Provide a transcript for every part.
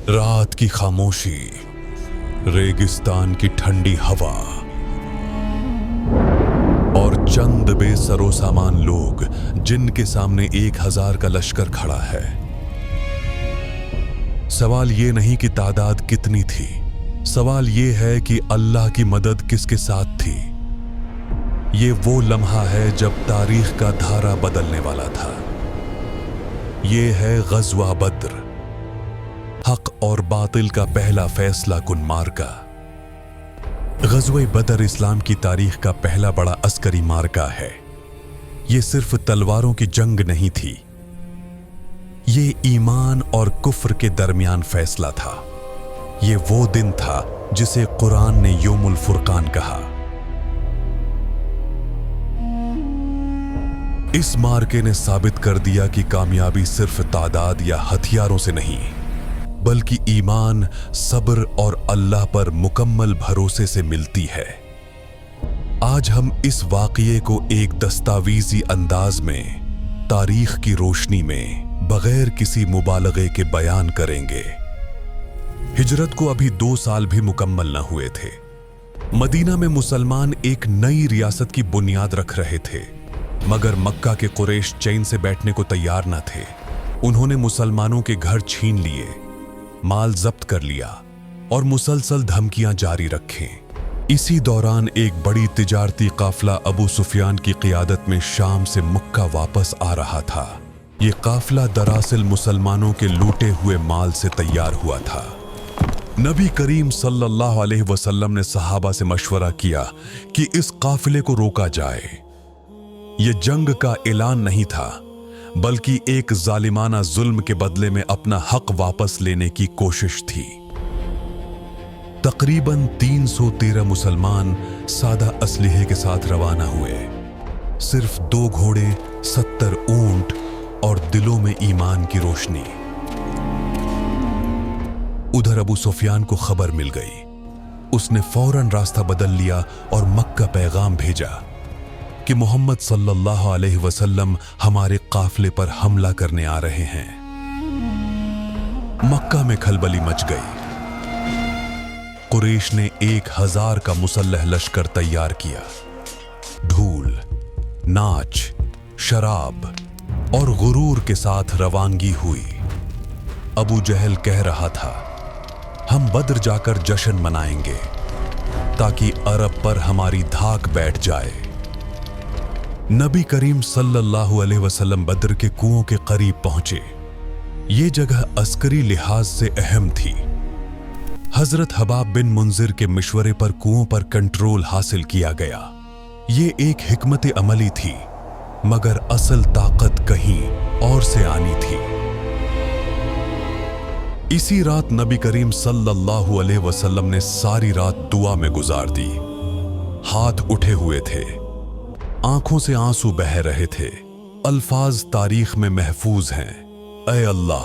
रात की खामोशी, रेगिस्तान की ठंडी हवा और चंद बेसरो सामान लोग जिनके सामने 1000 का लश्कर खड़ा है। सवाल ये नहीं कि तादाद कितनी थी, सवाल ये है कि अल्लाह की मदद किसके साथ थी। ये वो लम्हा है जब तारीख का धारा बदलने वाला था। ये है गज़वा बद्र, हक और बातिल का पहला फैसला कुन मार्का। गज़वा बद्र इस्लाम की तारीख का पहला बड़ा अस्करी मार्का है। ये सिर्फ तलवारों की जंग नहीं थी, ये ईमान और कुफ्र के दरमियान फैसला था। ये वो दिन था जिसे कुरान ने यौमुल फुरकान कहा। इस मार्के ने साबित कर दिया कि कामयाबी सिर्फ तादाद या हथियारों से नहीं, बल्कि ईमान, सब्र और अल्लाह पर मुकम्मल भरोसे से मिलती है। आज हम इस वाक़ये को एक दस्तावेज़ी अंदाज में, तारीख की रोशनी में, बगैर किसी मुबालगे के बयान करेंगे। हिजरत को अभी 2 साल भी मुकम्मल न हुए थे। मदीना में मुसलमान एक नई रियासत की बुनियाद रख रहे थे, मगर मक्का के कुरैश चैन से बैठने को तैयार न थे। उन्होंने मुसलमानों के घर छीन लिए, माल जब्त कर लिया और मुसलसल धमकियां जारी रखें। इसी दौरान एक बड़ी तिजारती काफिला अबू सुफियान की क़ियादत में शाम से मक्का वापस आ रहा था। ये काफिला दरअसल मुसलमानों के लूटे हुए माल से तैयार हुआ था। नबी करीम सल्लल्लाहु अलैहि वसल्लम ने सहाबा से मशवरा किया कि इस काफिले को रोका जाए। ये जंग का ऐलान नहीं था, बल्कि एक जालिमाना जुल्म के बदले में अपना हक वापस लेने की कोशिश थी। तकरीबन 313 मुसलमान सादा असलहे के साथ रवाना हुए। सिर्फ 2 घोड़े, 70 ऊंट और दिलों में ईमान की रोशनी। उधर अबू सुफियान को खबर मिल गई। उसने फौरन रास्ता बदल लिया और मक्का पैगाम भेजा कि मोहम्मद सल्लल्लाहु अलैहि वसल्लम हमारे काफिले पर हमला करने आ रहे हैं। मक्का में खलबली मच गई। कुरैश ने 1000 का मुसल्लह लश्कर तैयार किया। ढोल, नाच, शराब और गुरूर के साथ रवानगी हुई। अबू जहल कह रहा था, हम बद्र जाकर जश्न मनाएंगे ताकि अरब पर हमारी धाक बैठ जाए। नबी करीम सल्लल्लाहु अलैहि वसल्लम बद्र के कुओं के करीब पहुंचे। ये जगह अस्करी लिहाज से अहम थी। हजरत हबाब बिन मुंजिर के मशवरे पर कुओं पर कंट्रोल हासिल किया गया। ये एक हिकमत अमली थी, मगर असल ताकत कहीं और से आनी थी। इसी रात नबी करीम सल्लल्लाहु अलैहि वसल्लम ने सारी रात दुआ में गुजार दी। हाथ उठे हुए थे, आंखों से आंसू बह रहे थे। अल्फाज तारीख में महफूज हैं, ऐ अल्लाह,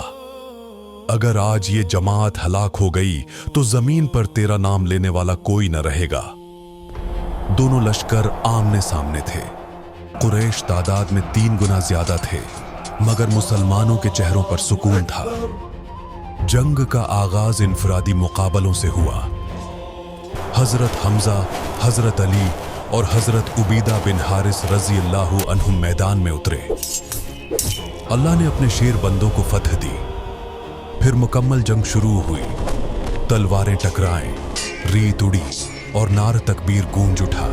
अगर आज ये जमात हलाक हो गई तो जमीन पर तेरा नाम लेने वाला कोई न रहेगा। दोनों लश्कर आमने सामने थे। कुरैश तादाद में 3 गुना ज्यादा थे, मगर मुसलमानों के चेहरों पर सुकून था। जंग का आगाज इनफरादी मुकाबलों से हुआ। हजरत हमजा, हजरत अली और हजरत उबीदा बिन हारिस रजी अल्लाहु अन्हुम मैदान में उतरे। अल्लाह ने अपने शेर बंदों को फतह दी। फिर मुकम्मल जंग शुरू हुई। तलवारें टकराएं, रीत उड़ी और नार तकबीर गूंज उठा।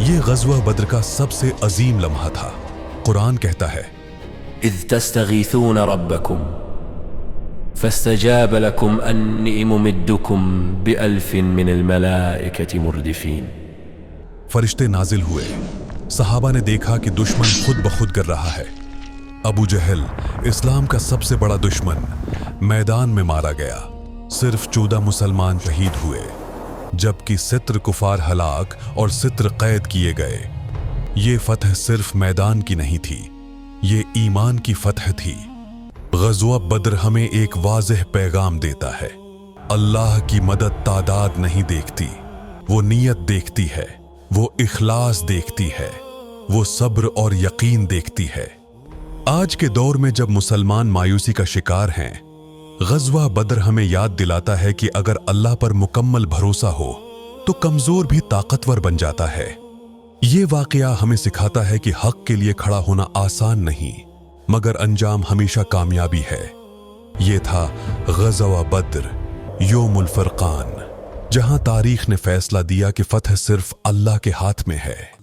ये गज़वा बद्र का सबसे अजीम लम्हा था। कुरान कहता है, इज़ तस्तगीसून रब्बकुम फस्तजाब लकुम अन्नी मुमिद्दुकुम बिअल्फिन मिनल मलाइकति मुर्दिफीन। फरिश्ते नाजिल हुए। सहाबा ने देखा कि दुश्मन खुद ब खुद गिर रहा है। अबू जहल, इस्लाम का सबसे बड़ा दुश्मन, मैदान में मारा गया। सिर्फ 14 मुसलमान शहीद हुए, जबकि सित्र कुफार हलाक और सित्र कैद किए गए। ये फतह सिर्फ मैदान की नहीं थी, ये ईमान की फतह थी। गज़वा बद्र हमें एक वाज़ेह पैगाम देता है, अल्लाह की मदद तादाद नहीं देखती, वो नीयत देखती है, वो इखलास देखती है, वो सब्र और यकीन देखती है। आज के दौर में जब मुसलमान मायूसी का शिकार हैं, غزوہ بدر ہمیں یاد دلاتا ہے کہ اگر اللہ پر مکمل بھروسہ ہو تو کمزور بھی طاقتور بن جاتا ہے۔ یہ واقعہ ہمیں سکھاتا ہے کہ حق کے لیے کھڑا ہونا آسان نہیں، مگر انجام ہمیشہ کامیابی ہے۔ یہ تھا غزوہ بدر، یوم الفرقان، جہاں تاریخ نے فیصلہ دیا کہ فتح صرف اللہ کے ہاتھ میں ہے۔